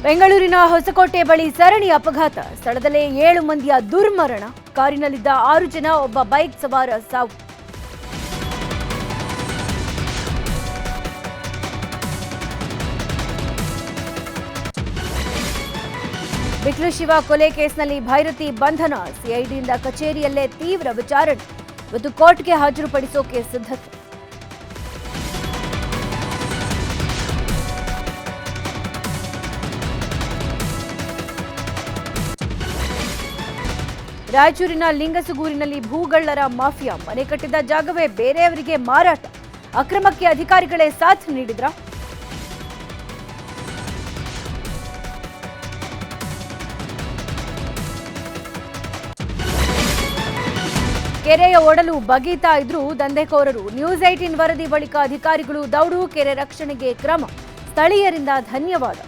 ಬೆಂಗಳೂರಿನ ಹೊಸಕೋಟೆ ಬಳಿ ಸರಣಿ ಅಪಘಾತ. ಸ್ಥಳದಲ್ಲೇ 7 ಮಂದಿಯ ದುರ್ಮರಣ. ಕಾರಿನಲ್ಲಿದ್ದ 6 ಜನ, ಒಬ್ಬ ಬೈಕ್ ಸವಾರ ಸಾವು. ಬಿಕ್ಲು ಶಿವ ಕೊಲೆ ಕೇಸ್ನಲ್ಲಿ ಭೈರತಿ ಬಂಧನ. ಸಿಐಡಿಯಿಂದ ಕಚೇರಿಯಲ್ಲೇ ತೀವ್ರ ವಿಚಾರಣೆ. ಇವತ್ತು ಕೋರ್ಟ್ಗೆ ಹಾಜರುಪಡಿಸೋಕೆ ಸಿದ್ಧತೆ. ರಾಯಚೂರಿನ ಲಿಂಗಸುಗೂರಿನಲ್ಲಿ ಭೂಗಳ್ಳರ ಮಾಫಿಯಾ. ಮನೆ ಕಟ್ಟಿದ ಜಾಗವೇ ಬೇರೆಯವರಿಗೆ ಮಾರಾಟ. ಅಕ್ರಮಕ್ಕೆ ಅಧಿಕಾರಿಗಳೇ ಸಾಥ್ ನೀಡಿದ್ರ? ಕೆರೆಯ ಒಡಲು ಬಗೀತಾ ಇದ್ರು ದಂಧೆಕೋರರು. ನ್ಯೂಸ್ 18 ವರದಿ ಬಳಿಕ ಅಧಿಕಾರಿಗಳು ದೌಡು. ಕೆರೆ ರಕ್ಷಣೆಗೆ ಕ್ರಮ. ಸ್ಥಳೀಯರಿಂದ ಧನ್ಯವಾದ.